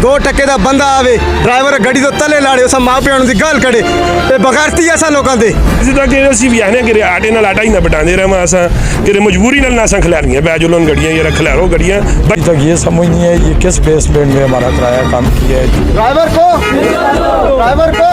2 टके ਦਾ ਬੰਦਾ ਆਵੇ ਡਰਾਈਵਰ ਗੱਡੀ ਤੋਂ ਤਲੇ ਲਾੜੇ ਉਸ ਮਾਂ ਪਿਓ ਦੀ ਗੱਲ ਕਰੇ ਇਹ ਬਗੈਰਤੀ ਐਸਾ ਲੋਕਾਂ ਦੇ ਜਿੱਦਾਂ ਕਿ ਅਸੀਂ ਵੀ ਆਨੇ ਕਿ ਆਟੇ ਨਾਲ ਆਟਾ ਹੀ ਨਾ ਬਟਾਉਂਦੇ ਰਹਾਂ ਅਸਾਂ ਕਿ ਮਜਬੂਰੀ ਨਾਲ ਨਾ ਸੰਖ ਲੈਣੀਆਂ बैजुलन गड़ियाँ ये रख लो गड़ियाँ। अभी तक ये समझ नहीं है ये किस बेसमेंट में हमारा किराया कम किया है। ड्राइवर को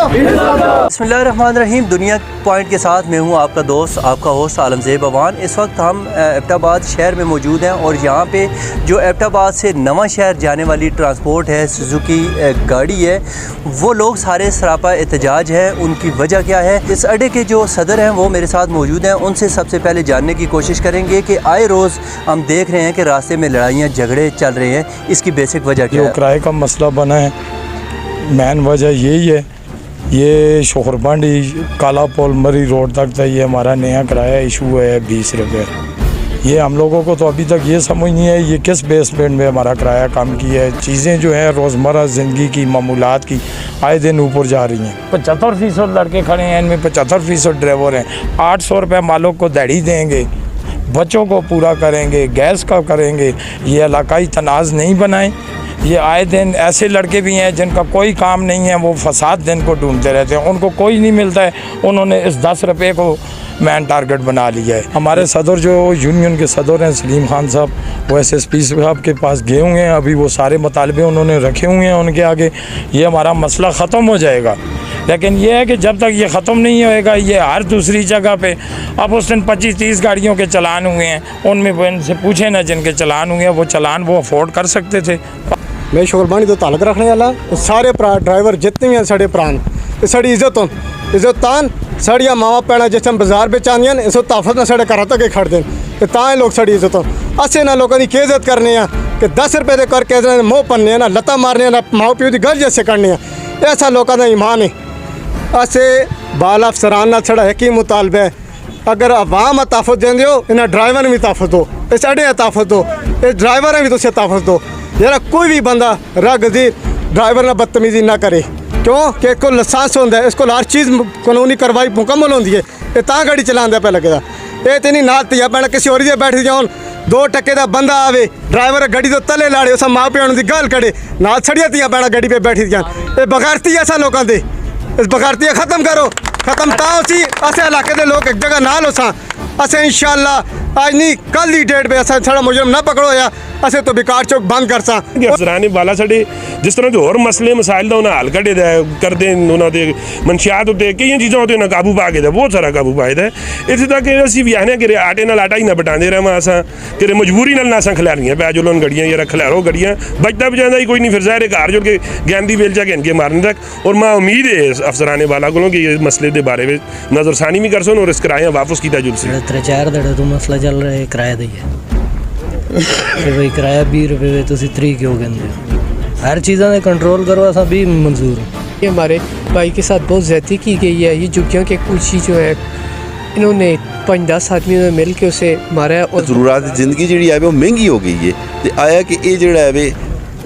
बिस्मिल्लाहिर्रहमानिर्रहीम। दुनिया पॉइंट के साथ मैं हूं आपका दोस्त आपका होस्ट आलमज़ेब अवान। इस वक्त हम एबटाबाद शहर में मौजूद हैं और यहाँ पे जो एबटाबाद से नवा शहर जाने वाली ट्रांसपोर्ट है सुजुकी गाड़ी है वो लोग सारे सरापा एहतजाज है। उनकी वजह क्या है? इस अड्डे के जो सदर हैं वो मेरे साथ मौजूद हैं। उनसे सबसे पहले जानने की कोशिश करेंगे कि आए रोज़ हम देख रहे हैं कि रास्ते में लड़ाइयाँ झगड़े चल रहे हैं, इसकी बेसिक वजह क्या है? किराए का मसला बना है, मेन वजह यही है। ये शोहरबंडी काला पोल मरी रोड तक था, ये हमारा नया किराया इशू है 20 रुपये। ये हम लोगों को तो अभी तक ये समझ नहीं है ये किस बेसमेंट में हमारा किराया कम किया है। चीज़ें जो हैं रोज़मर्रा ज़िंदगी की मामूलात की आए दिन ऊपर जा रही हैं। 75% लड़के खड़े हैं, इनमें 75% ड्राइवर हैं। 800 रुपये मालिक को दिहाड़ी देंगे, बच्चों को पूरा करेंगे, गैस का करेंगे, ये इलाकाई तनाज़ नहीं बनाएं। ये आए दिन ऐसे लड़के भी हैं जिनका कोई काम नहीं है, वो फसाद दिन को ढूंढते रहते हैं, उनको कोई नहीं मिलता है। उन्होंने इस 10 रुपये को मैन टारगेट बना लिया है। हमारे सदर जो यूनियन के सदर हैं सलीम खान साहब, वो SSP साहब के पास गए हुए हैं। अभी वो सारे मुतालबे उन्होंने रखे हुए हैं उनके आगे। ये हमारा मसला ख़त्म हो जाएगा, लेकिन ये है कि जब तक ये ख़त्म नहीं होएगा ये हर दूसरी जगह पे अब उस दिन 25-30 गाड़ियों के चलान हुए हैं, उनमें वो इनसे पूछे ना जिनके चलान हुए हैं वो चलान वो अफोर्ड कर सकते थे। मैं शोरबानी तो ताल्लुक रखने वाला सारे ड्राइवर जितने भी हैं साढ़े प्राण साड़ी इज्जतान साड़ियाँ मावा पैना जिस टाइम बाजार बेच आंदियां इस ताफत ना साढ़े घर तक खड़ दें तां लोग साड़ी इज्जत असें ना लोगों की की इज्जत करने कि 10 रुपये दे करके मोह पन्ने ना लत्ता मारने ना माओ प्यो की गल जैसे करने ऐसा लोगों का ईमान है। असे बाल अफसरान ना साढ़ा एक ही मुतालबा है, अगर अवाम ताफत देंगे हो इन्हें ड्राइवर भी ताफत दो, इस अड्डे ताफत दो, इस ड्राइवर भी तुझे ताफत दो। यार कोई भी बंदा रागजीर ड्राइवर ना बदतमीजी ना करे, क्यों कि इसको लाइसेंस होता है, इसको हर चीज़ कानूनी कार्रवाई मुकम्मल होती है, ये तां गाड़ी चलाने पे लगेगा। ये तो नहीं नाल तिया पैना किसी और बैठ जाओ 2 टके का बंदा आवे ड्राइवर गड्डी तो तले लाड़े उस माँ प्यो की गल करे नाल छड़िया तिया पैना गड्डी पे बैठी जान ये बगैरती ऐसा लोगों के इस बगैरती ख़त्म करो। ख़त्म तां उसी असें इलाके के लोग एक जगह नाल होसा असें इंशाअल्लाह आज नहीं कल की डेट पे असें साढ़ा मुजरम ना पकड़ो या असें तो बेकार चौक बंद कर सा अफसरान वाला साढ़े जिस तरह के होर मसले मसाइल का उन्हें हल कढ़े करते उन्होंने मनशियात उत्ते कई चीज़ों उत्ते उन्हें काबू पा के बहुत सारा काबू पाए दा। इत्थे तक असीं भी आने कि आटे नाल आटा ही ना बटाते रहां असां कि मजबूरी नाल ना संख लैनियां बैजुलन गड्डियाँ ये रख लो गड्डियाँ बचता बचाता ही कोई नहीं फिर ज़ाहिर घर जुड़ के गैंदी बेलचा घेन के मारने तक। और मैं उम्मीद है अफसरान वाला को कि इस मसले के बारे में नज़रसानी भी कर सन और इस किराया वापस किया जुल सी 3-4 दिन तो मसला चल रहा है किराए का ही है भाई किराया 20 रुपये तुम 3 क्यों कहते हर चीज़ों ने कंट्रोल करो असा भी मंजूर है। ये हमारे भाई के साथ बहुत ज़्यादती की गई है। ये झुग्गियों के कुछ ही जो है इन्होंने 5-10 आदमियों ने मिल के उसे मारा है और ज़रूरत ज़िंदगी जी है वो महंगी हो गई है तो आया कि ये जड़ा है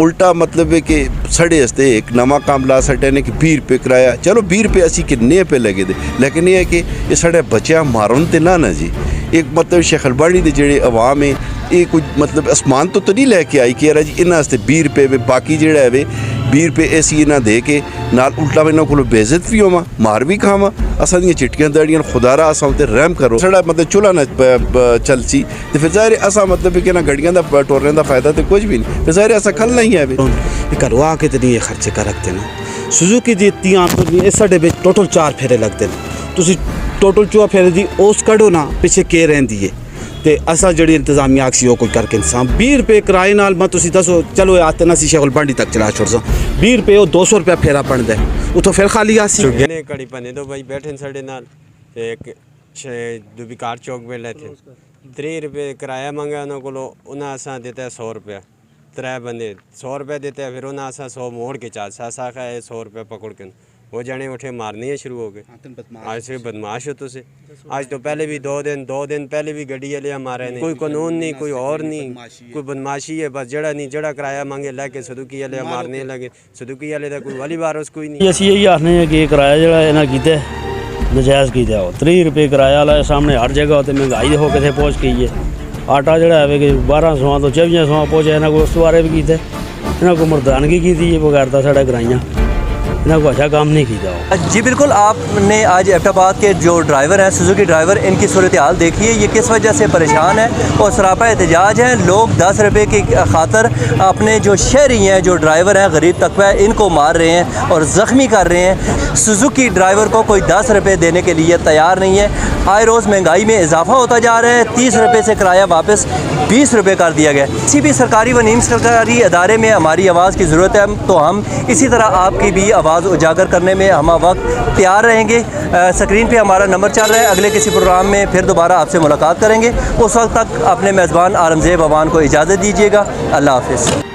उल्टा मतलब है कि साढ़े हस्ते एक नवा काम ला सटे ने कि 20 रुपये किराया चलो 20 रुपये असी किन्ने पे लगे थे, लेकिन ये है कि ये साढ़े बच्चा मारन तो ना जी एक मतलब शखलबाड़ी के जेड़े अवाम है ये कुछ मतलब आसमान तो नहीं लैके आई कि यार जी इन्होंने 20 रुपये में बाकी जड़ा है 20 रुपये ऐसी इन्हें दे के नाल उल्टा इन्होंने को बेइज्जत भी होवा मार भी खावा असा दी चिट्टियां दाड़ियां खुदारा असा उत्ते रहम करो साढ़ा मतलब चूल्हा न चल सी तो फिर ज़ाहिर असा मतलब कि ना गड्डियां दा टोरने का फायदा तो कुछ भी नहीं फिर ज़ाहिर असा खल नहीं है घरों आके तो नहीं खर्चे कर रखते ना सुजुकी दी तीन इस साढ़े टोटल 4 फेरे लगते हैं तुम टोटल 4 फेरे दी उस कढ़ो ना पिछे के रही है तो असा जी इंतजामिया आखसी वो कोई करके इंसान 20 रुपये किराए नाल मैं तुम दसो चलो आते ना शगलबांडी तक चला छोड़ 20 रुपये और 200 रुपया फेरा बनता है उतो फिर खाली आसी कड़ी पने तो भाई बैठे साढ़े नाल एक दुबिकार चौक पे लेते 3 रुपये किराया मंगा उन्होंने को उन्हें असा देता है 100 रुपया 3 बंदे 100 रुपया देते हैं फिर उन्हें असा 100 मोड़ के चार सा है 100 रुपया पकड़ के वो जाने उठे मारने शुरू हो गए। आज से बदमाश हो तो से आज तो पहले भी 2 दिन पहले भी गड्डी वाले मारे नहीं कोई कानून नहीं कोई और नहीं कोई बदमाशी है बस जड़ा नहीं जड़ा किराया मांगे लैके सदुकी वाले मारने लगे सदुकी वाले का कोई वाली बार कोई नहीं। असीं यही आखने हैं कि किराया जड़ा इन्हें कीता नजायज़ कीता हो 30 रुपये किराया वाला सामने हर जगह तो महंगाई हो कितने पहुँच गई है। आटा जड़ा है कि 1200 तो 2400 पहुँचा इन्हें उस बारे भी कीता इन्हों को मर्दानगी की थी बगैरता साढ़ा कराइयाँ इन्हों को अच्छा काम नहीं किया। जी बिल्कुल, आपने आज एबटाबाद के जो ड्राइवर हैं, सुजुकी ड्राइवर, इनकी सूरत हाल देखिए, ये किस वजह से परेशान है और सरापा एहतजाज है। लोग 10 रुपये की खातर अपने जो शहरी हैं, जो ड्राइवर हैं, गरीब तबका है, इनको मार रहे हैं और ज़ख्मी कर रहे हैं। सुजुकी ड्राइवर को कोई 10 रुपये देने के लिए तैयार नहीं है। आए रोज़ महंगाई में इजाफा होता जा रहा है। 30 रुपये से किराया वापस 20 रुपये कर दिया गया। किसी भी सरकारी व नीम सरकारी अदारे में हमारी आवाज़ की ज़रूरत है, तो हम इसी तरह आपकी भी आवाज़ उजागर करने में हम वक्त तैयार रहेंगे। स्क्रीन पे हमारा नंबर चल रहा है। अगले किसी प्रोग्राम में फिर दोबारा आपसे मुलाकात करेंगे। उस वक्त तक अपने मेज़बान आलमज़ेब अवान को इजाज़त दीजिएगा। अल्लाह हाफ़िज़।